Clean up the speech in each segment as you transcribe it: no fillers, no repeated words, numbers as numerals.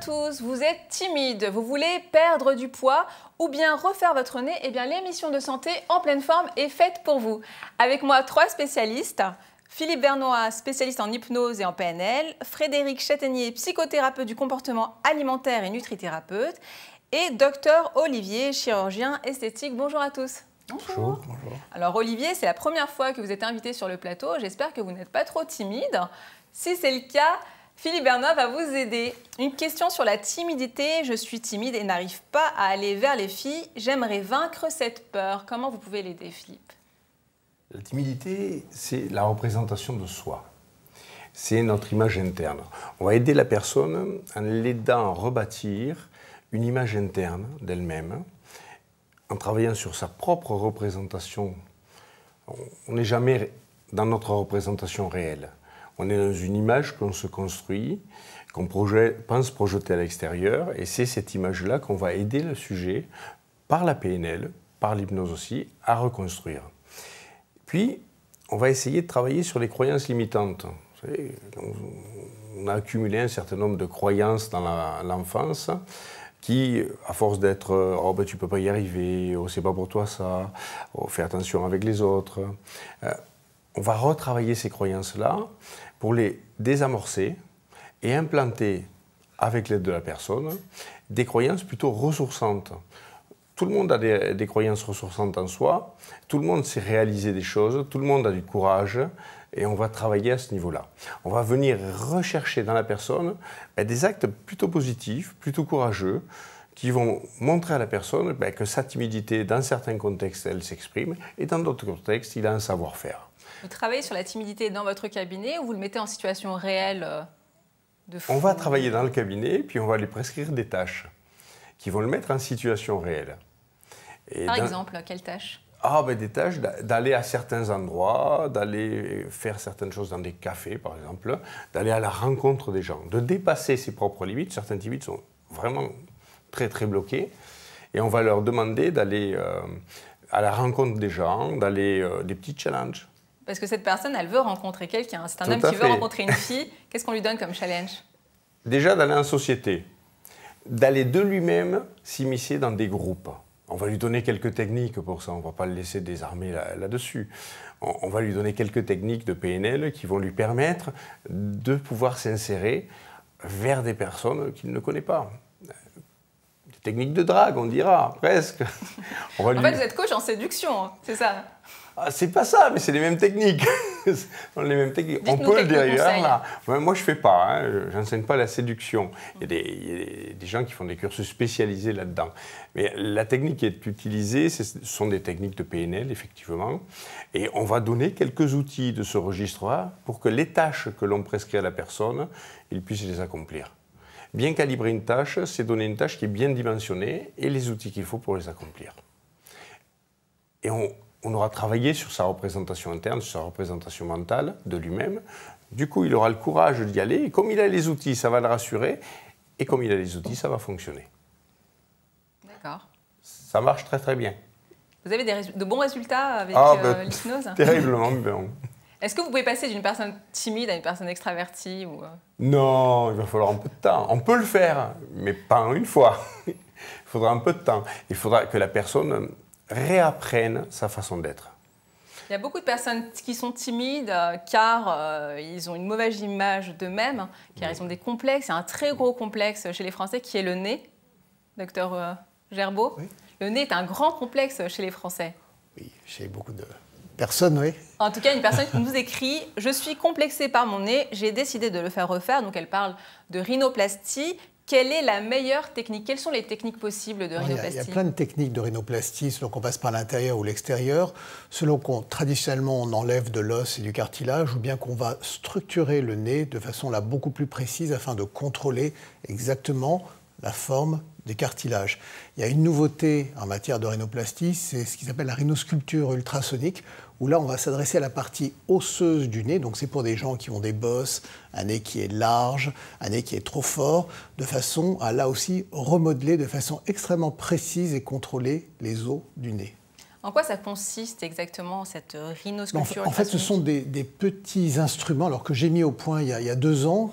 tous, vous êtes timide, vous voulez perdre du poids ou bien refaire votre nez? Eh bien l'émission de santé en pleine forme est faite pour vous. Avec moi 3 spécialistes, Philippe Vernois, spécialiste en hypnose et en PNL, Frédéric Châtaignier, psychothérapeute du comportement alimentaire et nutrithérapeute, et Dr Olivier, chirurgien esthétique. Bonjour à tous. Bonjour. Alors Olivier, c'est la première fois que vous êtes invité sur le plateau, j'espère que vous n'êtes pas trop timide. Si c'est le cas, Philippe Vernois va vous aider. Une question sur la timidité. Je suis timide et n'arrive pas à aller vers les filles. J'aimerais vaincre cette peur. Comment vous pouvez l'aider, Philippe? La timidité, c'est la représentation de soi. C'est notre image interne. On va aider la personne en l'aidant à rebâtir une image interne d'elle-même, en travaillant sur sa propre représentation. On n'est jamais dans notre représentation réelle. On est dans une image qu'on se construit, qu'on pense projeter à l'extérieur, et c'est cette image-là qu'on va aider le sujet, par la PNL, par l'hypnose aussi, à reconstruire. Puis, on va essayer de travailler sur les croyances limitantes. Vous savez, on a accumulé un certain nombre de croyances dans l'enfance qui, à force d'être « oh ben tu peux pas y arriver »,« oh c'est pas pour toi ça »,« oh fais attention avec les autres », on va retravailler ces croyances-là pour les désamorcer et implanter, avec l'aide de la personne, des croyances plutôt ressourçantes. Tout le monde a des croyances ressourçantes en soi, tout le monde sait réaliser des choses, tout le monde a du courage, et on va travailler à ce niveau-là. On va venir rechercher dans la personne des actes plutôt positifs, plutôt courageux, qui vont montrer à la personne que sa timidité, dans certains contextes, elle s'exprime, et dans d'autres contextes, il a un savoir-faire. Vous travaillez sur la timidité dans votre cabinet ou vous le mettez en situation réelle de fou? On va travailler dans le cabinet, puis on va lui prescrire des tâches qui vont le mettre en situation réelle. Et Par exemple, quelles tâches? Des tâches d'aller à certains endroits, d'aller faire certaines choses dans des cafés, par exemple, d'aller à la rencontre des gens, de dépasser ses propres limites. Certaines limites sont vraiment très, très bloquées. Et on va leur demander d'aller à la rencontre des gens, d'aller des petits challenges. Parce que cette personne, elle veut rencontrer quelqu'un. C'est un homme qui veut rencontrer une fille. Qu'est-ce qu'on lui donne comme challenge? Déjà, d'aller en société, d'aller de lui-même s'immiscer dans des groupes. On va lui donner quelques techniques pour ça, on ne va pas le laisser désarmer là-dessus. On va lui donner quelques techniques de PNL qui vont lui permettre de pouvoir s'insérer vers des personnes qu'il ne connaît pas. Des techniques de drague, on dira, presque. En fait, vous êtes coach en séduction, c'est ça? C'est pas ça, mais c'est les mêmes techniques. Les mêmes techniques. On peut le dire là. Moi, je fais pas. J'enseigne pas la séduction. Il y a des gens qui font des cursus spécialisés là-dedans. Mais la technique qui est utilisée, ce sont des techniques de PNL, effectivement. Et on va donner quelques outils de ce registre-là pour que les tâches que l'on prescrit à la personne, il puisse les accomplir. Bien calibrer une tâche, c'est donner une tâche qui est bien dimensionnée et les outils qu'il faut pour les accomplir. Et on aura travaillé sur sa représentation interne, sur sa représentation mentale de lui-même. Du coup, il aura le courage d'y aller. Et comme il a les outils, ça va le rassurer. Et comme il a les outils, ça va fonctionner. D'accord. Ça marche très, très bien. Vous avez de bons résultats avec l'hypnose? Terriblement bien. Est-ce que vous pouvez passer d'une personne timide à une personne extravertie ou... Non, il va falloir un peu de temps. On peut le faire, mais pas en une fois. Il faudra un peu de temps. Il faudra que la personne réapprennent sa façon d'être. Il y a beaucoup de personnes qui sont timides car ils ont une mauvaise image d'eux-mêmes, car ils ont des complexes. Il y a un très gros complexe chez les Français qui est le nez, docteur Gerbeau. Oui. Le nez est un grand complexe chez les Français. Oui, chez beaucoup de personnes, oui. En tout cas, une personne qui nous écrit « Je suis complexée par mon nez, j'ai décidé de le faire refaire ». Donc elle parle de rhinoplastie. Quelle est la meilleure technique? Quelles sont les techniques possibles de rhinoplastie? Il y a plein de techniques de rhinoplastie, selon qu'on passe par l'intérieur ou l'extérieur, selon qu'on, traditionnellement, on enlève de l'os et du cartilage, ou bien qu'on va structurer le nez de façon là beaucoup plus précise afin de contrôler exactement la forme des cartilages. Il y a une nouveauté en matière de rhinoplastie, c'est ce qui s'appelle la rhinosculpture ultrasonique, où là on va s'adresser à la partie osseuse du nez, donc c'est pour des gens qui ont des bosses, un nez qui est large, un nez qui est trop fort, de façon à là aussi remodeler de façon extrêmement précise et contrôler les os du nez. En quoi ça consiste exactement, cette rhinosculpture? En fait, ce sont des petits instruments alors que j'ai mis au point il y a 2 ans,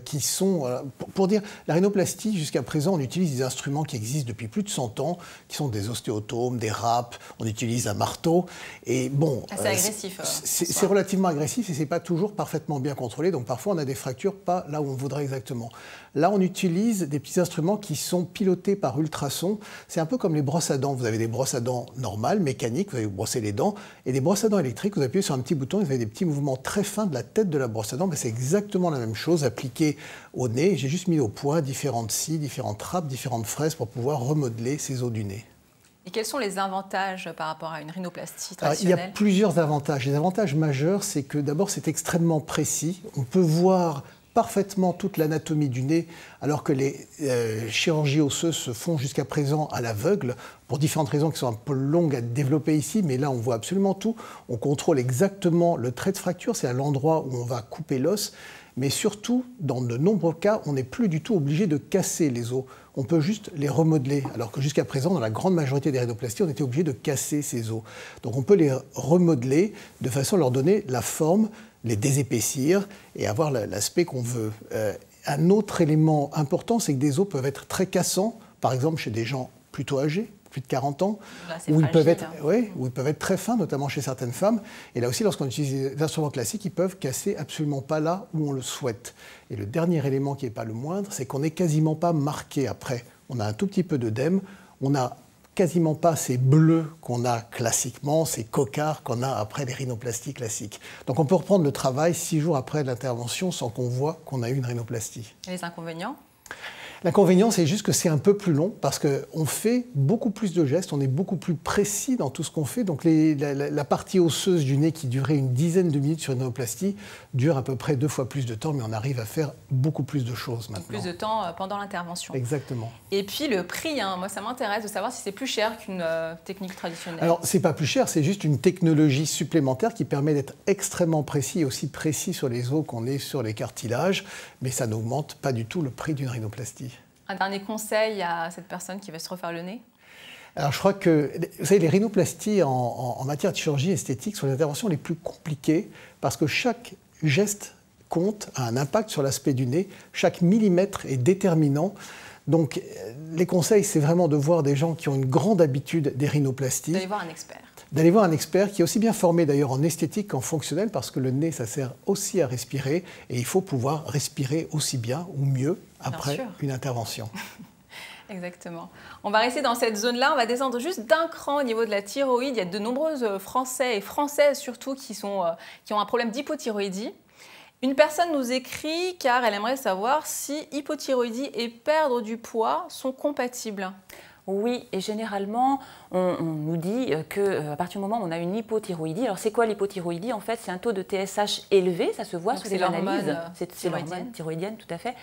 qui sont, pour dire, la rhinoplastie, jusqu'à présent, on utilise des instruments qui existent depuis plus de 100 ans, qui sont des ostéotomes, des râpes, on utilise un marteau. Et bon, assez agressif. C'est relativement agressif et ce n'est pas toujours parfaitement bien contrôlé, donc parfois on a des fractures pas là où on voudrait exactement. Là, on utilise des petits instruments qui sont pilotés par ultrasons. C'est un peu comme les brosses à dents. Vous avez des brosses à dents normales, mécaniques, vous allez vous brosser les dents, et des brosses à dents électriques, vous appuyez sur un petit bouton, vous avez des petits mouvements très fins de la tête de la brosse à dents, mais c'est exactement la même chose appliquée au nez. J'ai juste mis au point différentes scies, différentes râpes, différentes fraises pour pouvoir remodeler ces os du nez. Et quels sont les avantages par rapport à une rhinoplastie traditionnelle? Il y a plusieurs avantages. Les avantages majeurs, c'est que d'abord, c'est extrêmement précis. On peut voir parfaitement toute l'anatomie du nez, alors que les chirurgies osseuses se font jusqu'à présent à l'aveugle, pour différentes raisons qui sont un peu longues à développer ici, mais là on voit absolument tout. On contrôle exactement le trait de fracture, c'est à l'endroit où on va couper l'os, mais surtout, dans de nombreux cas, on n'est plus du tout obligé de casser les os. On peut juste les remodeler, alors que jusqu'à présent, dans la grande majorité des rhinoplasties, on était obligé de casser ces os. Donc on peut les remodeler de façon à leur donner la forme, les désépaissir et avoir l'aspect qu'on veut. Un autre élément important, c'est que des os peuvent être très cassants, par exemple chez des gens plutôt âgés, plus de 40 ans, là, où ils peuvent être très fins, notamment chez certaines femmes. Et là aussi, lorsqu'on utilise des instruments classiques, ils peuvent casser absolument pas là où on le souhaite. Et le dernier élément qui n'est pas le moindre, c'est qu'on n'est quasiment pas marqué après. On a un tout petit peu d'œdème, on n'a quasiment pas ces bleus qu'on a classiquement, ces cocards qu'on a après les rhinoplasties classiques. Donc on peut reprendre le travail 6 jours après l'intervention sans qu'on voit qu'on a eu une rhinoplastie. Et les inconvénients? L'inconvénient, c'est juste que c'est un peu plus long parce qu'on fait beaucoup plus de gestes, on est beaucoup plus précis dans tout ce qu'on fait. Donc la partie osseuse du nez qui durait une dizaine de minutes sur une rhinoplastie dure à peu près 2 fois plus de temps, mais on arrive à faire beaucoup plus de choses maintenant. Plus de temps pendant l'intervention. Exactement. Et puis le prix, moi ça m'intéresse de savoir si c'est plus cher qu'une technique traditionnelle. Alors c'est pas plus cher, c'est juste une technologie supplémentaire qui permet d'être extrêmement précis et aussi précis sur les os qu'on est sur les cartilages, mais ça n'augmente pas du tout le prix d'une rhinoplastie. Un dernier conseil à cette personne qui veut se refaire le nez? Alors je crois que, vous savez, les rhinoplasties en matière de chirurgie esthétique sont les interventions les plus compliquées parce que chaque geste compte, a un impact sur l'aspect du nez, chaque millimètre est déterminant. Donc les conseils, c'est vraiment de voir des gens qui ont une grande habitude des rhinoplasties. D'aller voir un expert. D'aller voir un expert qui est aussi bien formé d'ailleurs en esthétique qu'en fonctionnel parce que le nez, ça sert aussi à respirer et il faut pouvoir respirer aussi bien ou mieux après une intervention. Exactement. On va rester dans cette zone-là, on va descendre juste d'un cran au niveau de la thyroïde. Il y a de nombreux Français et Françaises surtout qui ont un problème d'hypothyroïdie. Une personne nous écrit car elle aimerait savoir si hypothyroïdie et perdre du poids sont compatibles. Oui, et généralement, on nous dit qu'à partir du moment où on a une hypothyroïdie, alors c'est quoi l'hypothyroïdie? En fait, c'est un taux de TSH élevé, ça se voit sur les analyses. C'est l'hormone thyroïdienne, tout à fait,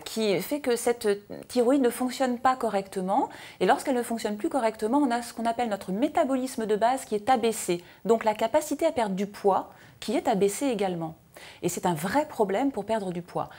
qui fait que cette thyroïde ne fonctionne pas correctement. Et lorsqu'elle ne fonctionne plus correctement, on a ce qu'on appelle notre métabolisme de base qui est abaissé. Donc la capacité à perdre du poids qui est abaissée également. Et c'est un vrai problème pour perdre du poids.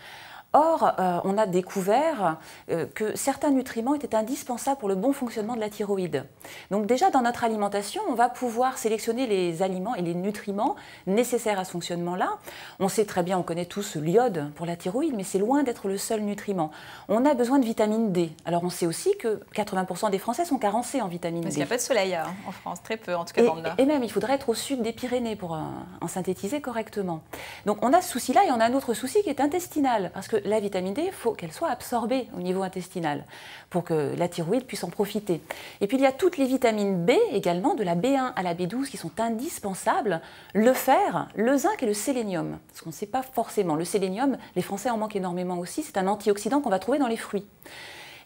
Or, on a découvert que certains nutriments étaient indispensables pour le bon fonctionnement de la thyroïde. Donc déjà, dans notre alimentation, on va pouvoir sélectionner les aliments et les nutriments nécessaires à ce fonctionnement-là. On sait très bien, on connaît tous l'iode pour la thyroïde, mais c'est loin d'être le seul nutriment. On a besoin de vitamine D. Alors on sait aussi que 80% des Français sont carencés en vitamine D. Parce qu'il n'y a pas de soleil en France, très peu, en tout cas dans le Nord. Et même, il faudrait être au sud des Pyrénées pour en synthétiser correctement. Donc on a ce souci-là et on a un autre souci qui est intestinal, parce que la vitamine D, il faut qu'elle soit absorbée au niveau intestinal pour que la thyroïde puisse en profiter. Et puis il y a toutes les vitamines B également, de la B1 à la B12 qui sont indispensables, le fer, le zinc et le sélénium. Parce qu'on ne sait pas forcément. Le sélénium, les Français en manquent énormément aussi, c'est un antioxydant qu'on va trouver dans les fruits.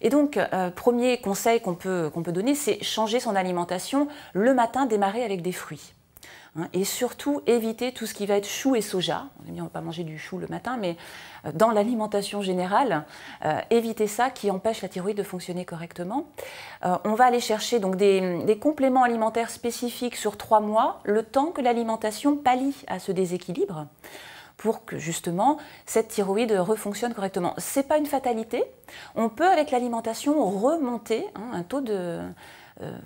Et donc, premier conseil qu'on peut donner, c'est changer son alimentation. Le matin, démarrer avec des fruits. Et surtout, éviter tout ce qui va être chou et soja. On ne va pas manger du chou le matin, mais dans l'alimentation générale, éviter ça qui empêche la thyroïde de fonctionner correctement. On va aller chercher donc des compléments alimentaires spécifiques sur 3 mois, le temps que l'alimentation pallie à ce déséquilibre, pour que justement cette thyroïde refonctionne correctement. Ce n'est pas une fatalité. On peut avec l'alimentation remonter un taux de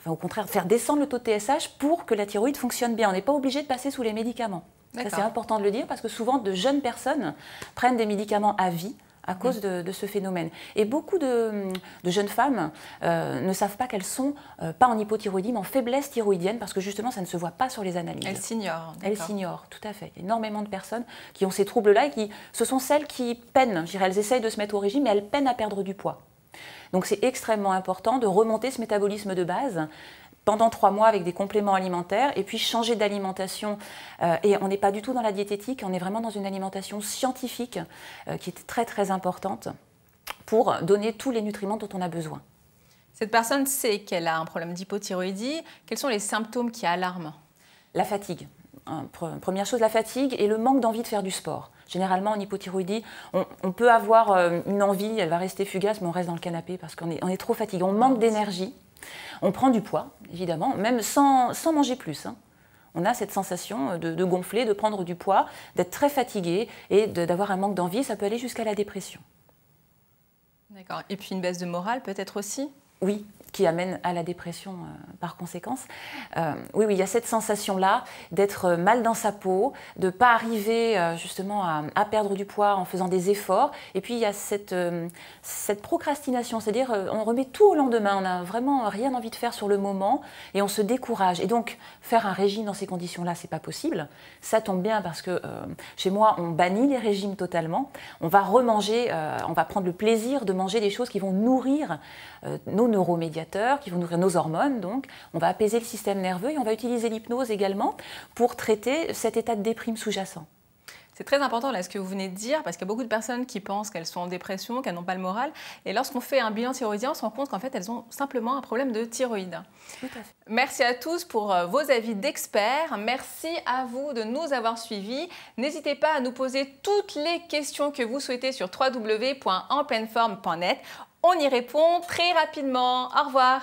au contraire, faire descendre le taux de TSH pour que la thyroïde fonctionne bien. On n'est pas obligé de passer sous les médicaments. Ça, c'est important de le dire parce que souvent, de jeunes personnes prennent des médicaments à vie à cause de ce phénomène. Et beaucoup de jeunes femmes ne savent pas qu'elles sont pas en hypothyroïdie, mais en faiblesse thyroïdienne, parce que justement, ça ne se voit pas sur les analyses. Elles s'ignorent. Elles s'ignorent, tout à fait. Il y a énormément de personnes qui ont ces troubles-là et ce sont celles qui peinent. Je dirais, elles essayent de se mettre au régime, mais elles peinent à perdre du poids. Donc c'est extrêmement important de remonter ce métabolisme de base pendant 3 mois avec des compléments alimentaires et puis changer d'alimentation. Et on n'est pas du tout dans la diététique, on est vraiment dans une alimentation scientifique qui est très très importante pour donner tous les nutriments dont on a besoin. Cette personne sait qu'elle a un problème d'hypothyroïdie. Quels sont les symptômes qui alarment? La fatigue. Première chose, la fatigue et le manque d'envie de faire du sport. Généralement, en hypothyroïdie, on peut avoir une envie, elle va rester fugace, mais on reste dans le canapé parce qu'on est trop fatigué, on manque d'énergie. On prend du poids, évidemment, même sans manger plus. Hein. On a cette sensation de gonfler, de prendre du poids, d'être très fatigué et d'avoir un manque d'envie. Ça peut aller jusqu'à la dépression. D'accord. Et puis une baisse de morale peut-être aussi? Oui, qui amène à la dépression par conséquence. Oui, il y a cette sensation-là d'être mal dans sa peau, de ne pas arriver justement à perdre du poids en faisant des efforts. Et puis il y a cette procrastination, c'est-à-dire on remet tout au lendemain, on n'a vraiment rien envie de faire sur le moment et on se décourage. Et donc faire un régime dans ces conditions-là, c'est pas possible. Ça tombe bien parce que chez moi, on bannit les régimes totalement. On va remanger, on va prendre le plaisir de manger des choses qui vont nourrir nos neuromédiateurs, qui vont nourrir nos hormones, donc on va apaiser le système nerveux et on va utiliser l'hypnose également pour traiter cet état de déprime sous-jacent. C'est très important là ce que vous venez de dire parce qu'il y a beaucoup de personnes qui pensent qu'elles sont en dépression, qu'elles n'ont pas le moral et lorsqu'on fait un bilan thyroïdien, on se rend compte qu'en fait elles ont simplement un problème de thyroïde. Tout à fait. Merci à tous pour vos avis d'experts. Merci à vous de nous avoir suivis. N'hésitez pas à nous poser toutes les questions que vous souhaitez sur www.enpleineforme.net. On y répond très rapidement. Au revoir.